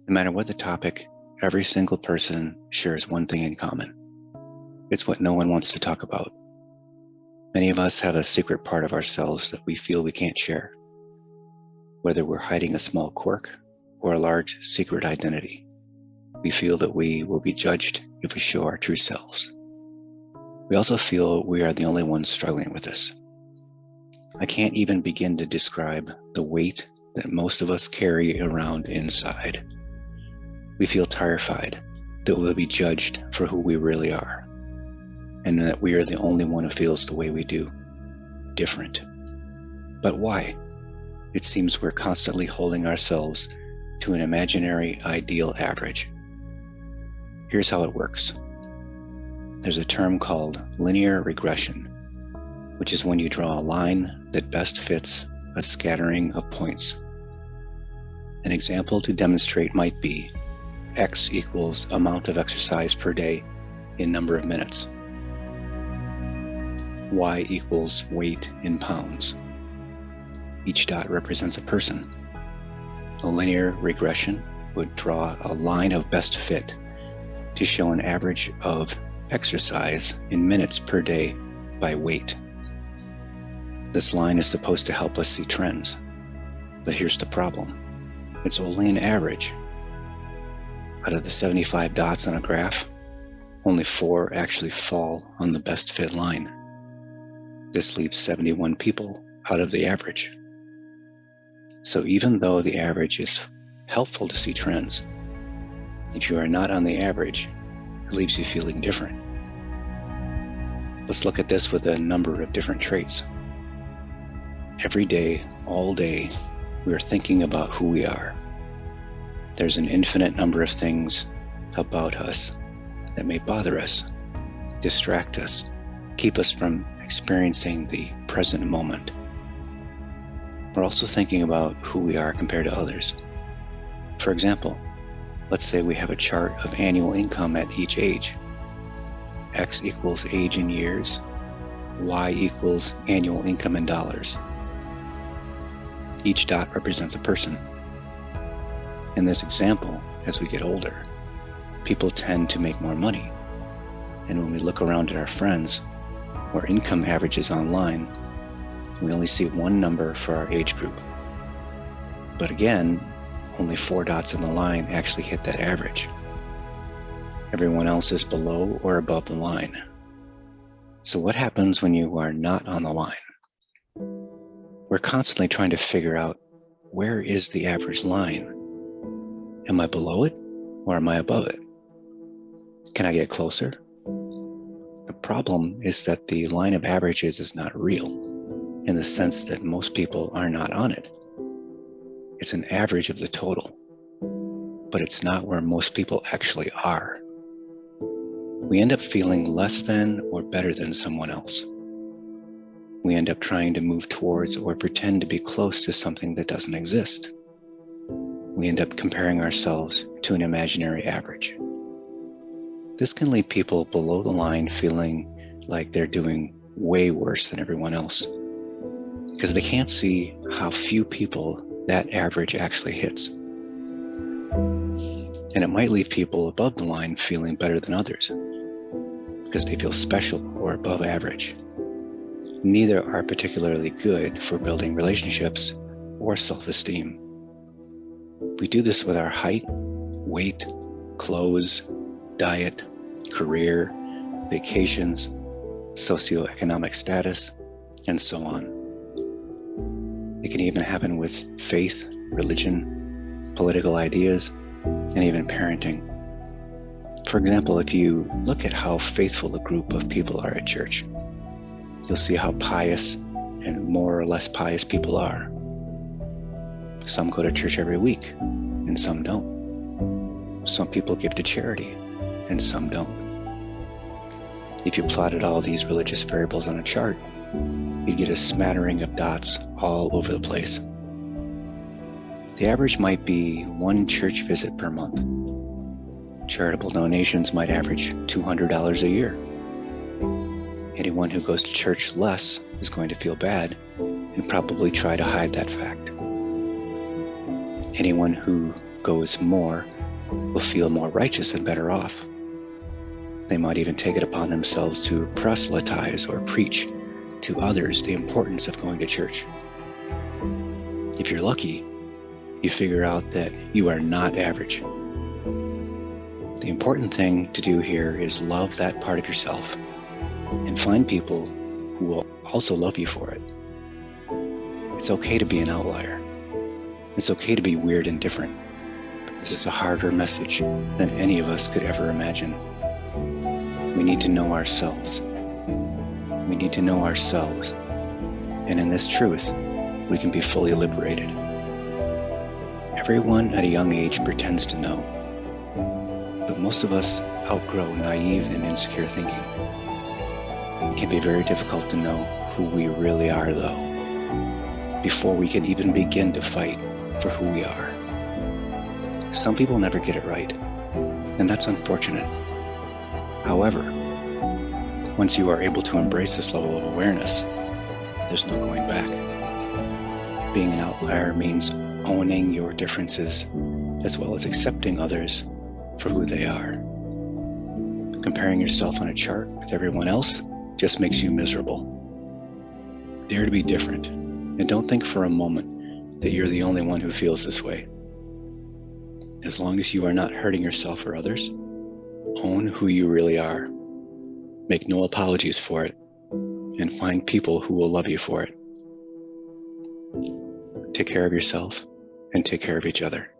No matter what the topic, every single person shares one thing in common. It's what no one wants to talk about. Many of us have a secret part of ourselves that we feel we can't share, whether we're hiding a small quirk or a large secret identity. We feel that we will be judged if we show our true selves. We also feel we are the only ones struggling with this. I can't even begin to describe the weight that most of us carry around inside. We feel terrified that we'll be judged for who we really are, and that we are the only one who feels the way we do, different. But why? It seems we're constantly holding ourselves to an imaginary ideal average. Here's how it works. There's a term called linear regression, which is when you draw a line that best fits a scattering of points. An example to demonstrate might be X equals amount of exercise per day in number of minutes. Y equals weight in pounds. Each dot represents a person. A linear regression would draw a line of best fit to show an average of exercise in minutes per day by weight. This line is supposed to help us see trends, but here's the problem. It's only an average. Out of the 75 dots on a graph, only 4 actually fall on the best fit line. This leaves 71 people out of the average. So even though the average is helpful to see trends, if you are not on the average, it leaves you feeling different. Let's look at this with a number of different traits. Every day, all day, we are thinking about who we are. There's an infinite number of things about us that may bother us, distract us, keep us from experiencing the present moment. We're also thinking about who we are compared to others. For example, let's say we have a chart of annual income at each age. X equals age in years, Y equals annual income in dollars. Each dot represents a person. In this example, as we get older, people tend to make more money. And when we look around at our friends or income averages online, we only see one number for our age group. But again, only 4 dots in the line actually hit that average. Everyone else is below or above the line. So what happens when you are not on the line? We're constantly trying to figure out, where is the average line? Am I below it or am I above it? Can I get closer? The problem is that the line of averages is not real, in the sense that most people are not on it. It's an average of the total, but it's not where most people actually are. We end up feeling less than or better than someone else. We end up trying to move towards or pretend to be close to something that doesn't exist. We end up comparing ourselves to an imaginary average. This can leave people below the line feeling like they're doing way worse than everyone else, because they can't see how few people that average actually hits. And it might leave people above the line feeling better than others, because they feel special or above average. Neither are particularly good for building relationships or self-esteem. We do this with our height, weight, clothes, diet, career, vacations, socioeconomic status, and so on. It can even happen with faith, religion, political ideas, and even parenting. For example, if you look at how faithful a group of people are at church, you'll see how pious and more or less pious people are. Some go to church every week, and some don't. Some people give to charity, and some don't. If you plotted all these religious variables on a chart, you'd get a smattering of dots all over the place. The average might be 1 church visit per month. Charitable donations might average $200 a year. Anyone who goes to church less is going to feel bad and probably try to hide that fact. Anyone who goes more will feel more righteous and better off. They might even take it upon themselves to proselytize or preach to others the importance of going to church. If you're lucky, you figure out that you are not average. The important thing to do here is love that part of yourself and find people who will also love you for it. It's okay to be an outlier. It's okay to be weird and different. But this is a harder message than any of us could ever imagine. We need to know ourselves. We need to know ourselves. And in this truth, we can be fully liberated. Everyone at a young age pretends to know. But most of us outgrow naive and insecure thinking. It can be very difficult to know who we really are, though, before we can even begin to fight for who we are. Some people never get it right, and that's unfortunate. However, once you are able to embrace this level of awareness, there's no going back. Being an outlier means owning your differences as well as accepting others for who they are. Comparing yourself on a chart with everyone else just makes you miserable. Dare to be different, and don't think for a moment that you're the only one who feels this way. As long as you are not hurting yourself or others, own who you really are. Make no apologies for it, and find people who will love you for it. Take care of yourself and take care of each other.